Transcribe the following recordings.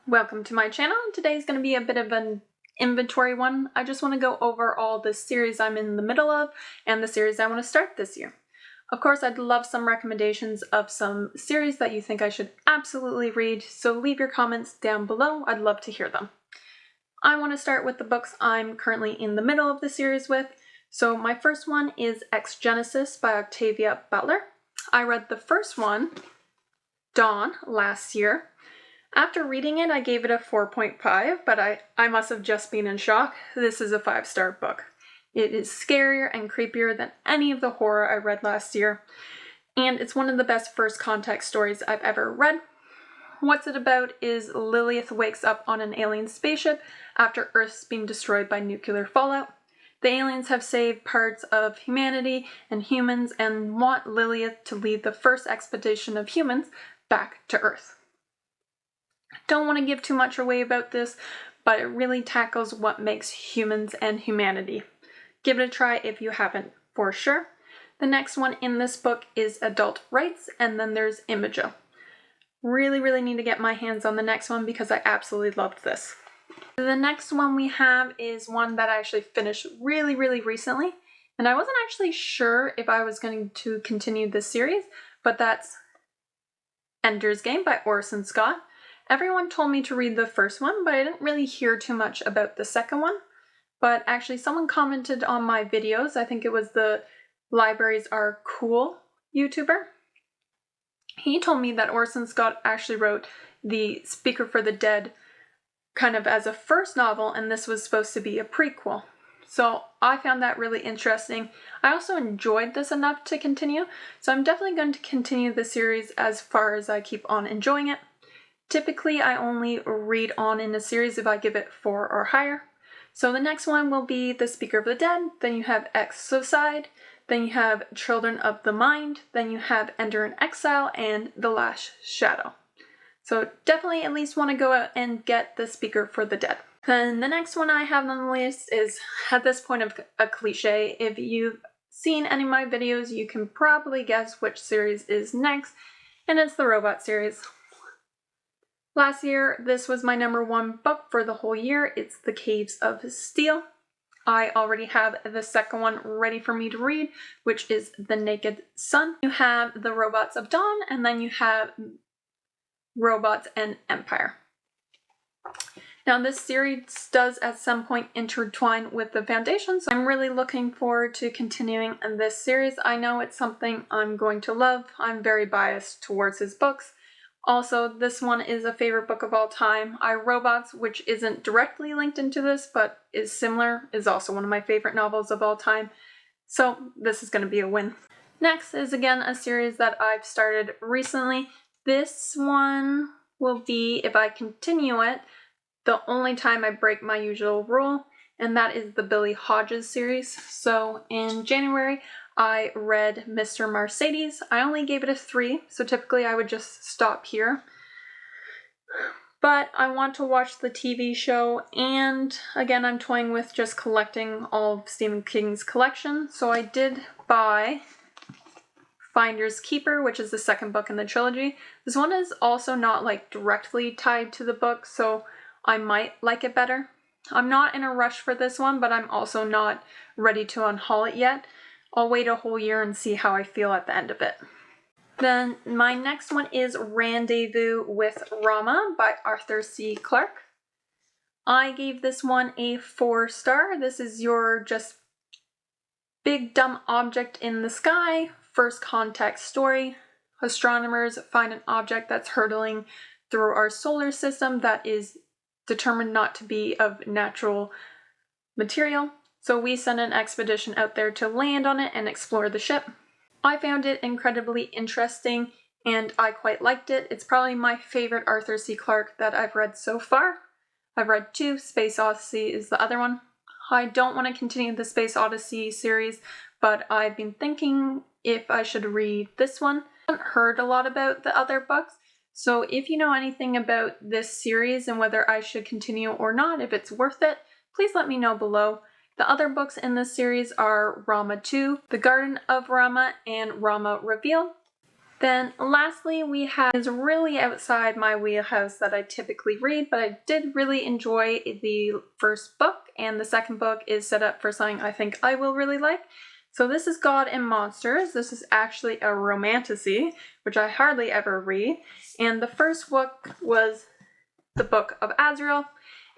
Welcome to my channel. Today's going to be a bit of an inventory one. I just want to go over all the series I'm in the middle of and the series I want to start this year. Of course, I'd love some recommendations of some series that you think I should absolutely read, so leave your comments down below. I'd love to hear them. I want to start with the books I'm currently in the middle of the series with. So my first one is Ex Genesis by Octavia Butler. I read the first one, Dawn, last year. After reading it, I gave it a 4.5, but I must have just been in shock. This is a 5-star book. It is scarier and creepier than any of the horror I read last year, and it's one of the best first contact stories I've ever read. What's it about is Lilith wakes up on an alien spaceship after Earth's being destroyed by nuclear fallout. The aliens have saved parts of humanity and humans and want Lilith to lead the first expedition of humans back to Earth. Don't want to give too much away about this, but it really tackles what makes humans and humanity. Give it a try if you haven't, for sure. The next one in this book is Adult Rights, and then there's Imago. Really need to get my hands on the next one because I absolutely loved this. The next one we have is one that I actually finished really recently, and I wasn't actually sure if I was going to continue this series, but that's Ender's Game by Orson Scott. Everyone told me to read the first one, but I didn't really hear too much about the second one. But actually someone commented on my videos, I think it was the Libraries Are Cool YouTuber. He told me that Orson Scott actually wrote The Speaker for the Dead kind of as a first novel, and this was supposed to be a prequel. So I found that really interesting. I also enjoyed this enough to continue, so I'm definitely going to continue the series as far as I keep on enjoying it. Typically, I only read on in a series if I give it 4 or higher. So the next one will be The Speaker of the Dead, then you have Exocide, then you have Children of the Mind, then you have Ender in Exile, and The Last Shadow. So definitely at least want to go out and get The Speaker for the Dead. Then the next one I have on the list is, at this point, a cliche. If you've seen any of my videos, you can probably guess which series is next, and it's the Robot series. Last year, this was my #1 book for the whole year. It's The Caves of Steel. I already have the second one ready for me to read, which is The Naked Sun. You have The Robots of Dawn, and then you have Robots and Empire. Now, this series does at some point intertwine with the Foundation, so I'm really looking forward to continuing this series. I know it's something I'm going to love. I'm very biased towards his books. Also, this one is a favorite book of all time. Robots, which isn't directly linked into this, but is similar, is also one of my favorite novels of all time. So this is going to be a win. Next is again a series that I've started recently. This one will be, if I continue it, the only time I break my usual rule, and that is the Billy Hodges series. So in January, I read Mr. Mercedes. I only gave it a 3, so typically I would just stop here. But I want to watch the TV show, and again, I'm toying with just collecting all of Stephen King's collection. So I did buy Finders Keeper, which is the second book in the trilogy. This one is also not like directly tied to the book, so I might like it better. I'm not in a rush for this one, but I'm also not ready to unhaul it yet. I'll wait a whole year and see how I feel at the end of it. Then my next one is Rendezvous with Rama by Arthur C. Clarke. I gave this one a 4-star. This is your just big dumb object in the sky, first contact story. Astronomers find an object that's hurtling through our solar system that is determined not to be of natural material. So we send an expedition out there to land on it and explore the ship. I found it incredibly interesting and I quite liked it. It's probably my favorite Arthur C. Clarke that I've read so far. I've read 2, Space Odyssey is the other one. I don't want to continue the Space Odyssey series, but I've been thinking if I should read this one. I haven't heard a lot about the other books, so if you know anything about this series and whether I should continue or not, if it's worth it, please let me know below. The other books in this series are Rama 2, The Garden of Rama, and Rama Revealed. Then lastly, we have is really outside my wheelhouse that I typically read, but I did really enjoy the first book, and the second book is set up for something I think I will really like. So this is God and Monsters. This is actually a romantasy, which I hardly ever read. And the first book was the Book of Azrael.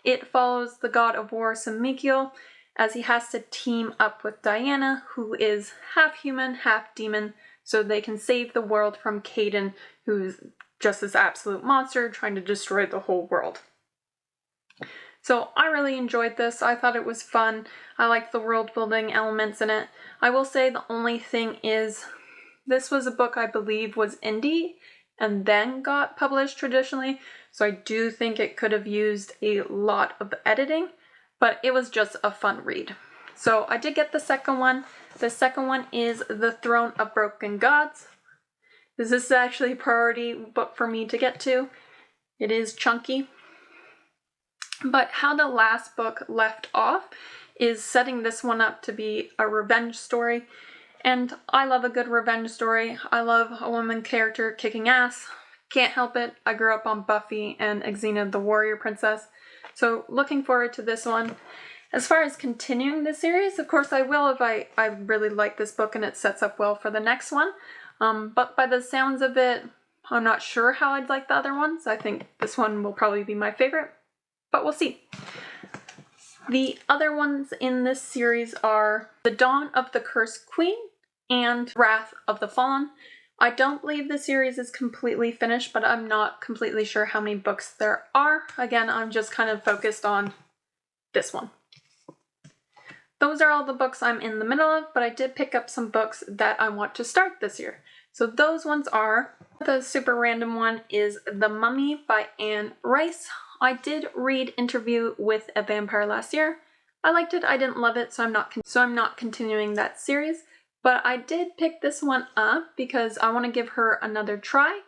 It follows the god of war Samikiel as he has to team up with Diana, who is half human, half demon, so they can save the world from Caden, who's just this absolute monster trying to destroy the whole world. So I really enjoyed this. I thought it was fun. I liked the world building elements in it. I will say the only thing is this was a book I believe was indie and then got published traditionally, so I do think it could have used a lot of editing, but it was just a fun read. So I did get the second one. The second one is The Throne of Broken Gods. This is actually a priority book for me to get to. It is chunky. But how the last book left off is setting this one up to be a revenge story. And I love a good revenge story. I love a woman character kicking ass. Can't help it. I grew up on Buffy and Xena the Warrior Princess. So looking forward to this one. As far as continuing the series, of course I will if I really like this book and it sets up well for the next one. But by the sounds of it, I'm not sure how I'd like the other ones. I think this one will probably be my favorite, but we'll see. The other ones in this series are The Dawn of the Cursed Queen and Wrath of the Fallen. I don't believe the series is completely finished, but I'm not completely sure how many books there are. Again, I'm just kind of focused on this one. Those are all the books I'm in the middle of, but I did pick up some books that I want to start this year. So those ones are, the super random one is The Mummy by Anne Rice. I did read Interview with a Vampire last year. I liked it, I didn't love it, so I'm not continuing that series. But I did pick this one up because I want to give her another try,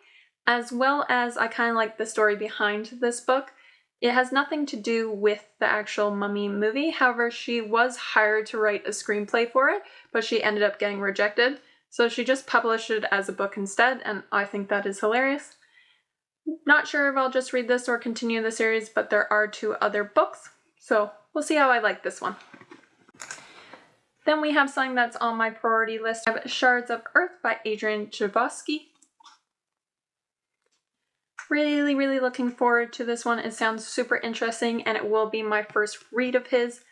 as well as I kind of like the story behind this book. It has nothing to do with the actual Mummy movie. However, she was hired to write a screenplay for it, but she ended up getting rejected. So she just published it as a book instead, and I think that is hilarious. Not sure if I'll just read this or continue the series, but there are 2 other books, so we'll see how I like this one. Then we have something that's on my priority list. I have Shards of Earth by Adrian Chbosky. Really looking forward to this one. It sounds super interesting and it will be my first read of his.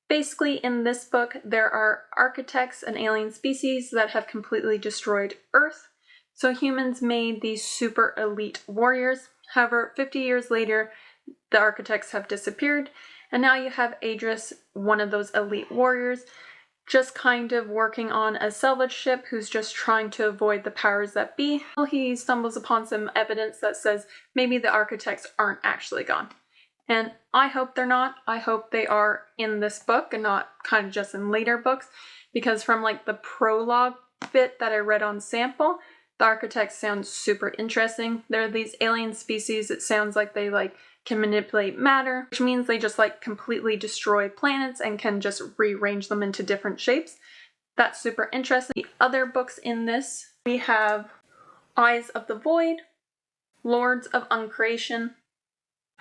Basically, in this book, there are architects and alien species that have completely destroyed Earth. So humans made these super elite warriors. However, 50 years later, the architects have disappeared, and now you have Adris, one of those elite warriors, just kind of working on a salvage ship who's just trying to avoid the powers that be. He stumbles upon some evidence that says maybe the architects aren't actually gone. And I hope they're not. I hope they are in this book and not kind of just in later books, because from like the prologue bit that I read on Sample, the architects sound super interesting. They're these alien species. It sounds like they can manipulate matter, which means they just completely destroy planets and can just rearrange them into different shapes. That's super interesting. The other books in this, we have Eyes of the Void, Lords of Uncreation.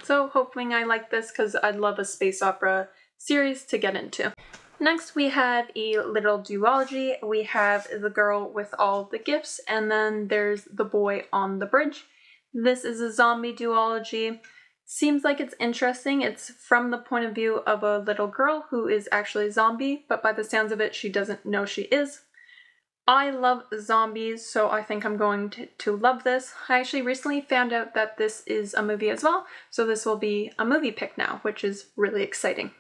So hoping I like this because I'd love a space opera series to get into. Next we have a little duology. We have The Girl with All the Gifts, and then there's The Boy on the Bridge. This is a zombie duology. Seems like it's interesting. It's from the point of view of a little girl who is actually a zombie, but by the sounds of it, she doesn't know she is. I love zombies, so I think I'm going to love this. I actually recently found out that this is a movie as well, so this will be a movie pick now, which is really exciting.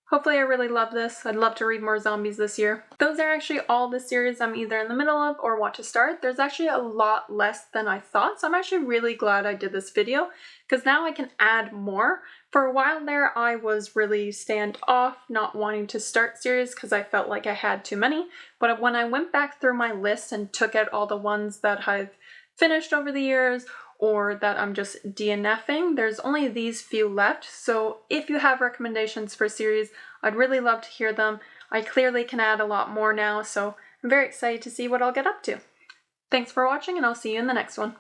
Hopefully I really love this. I'd love to read more zombies this year. Those are actually all the series I'm either in the middle of or want to start. There's actually a lot less than I thought, so I'm actually really glad I did this video because now I can add more. For a while there, I was really standoff, not wanting to start series because I felt like I had too many. But when I went back through my list and took out all the ones that I've finished over the years or that I'm just DNFing, there's only these few left. So if you have recommendations for series, I'd really love to hear them. I clearly can add a lot more now, so I'm very excited to see what I'll get up to. Thanks for watching, and I'll see you in the next one.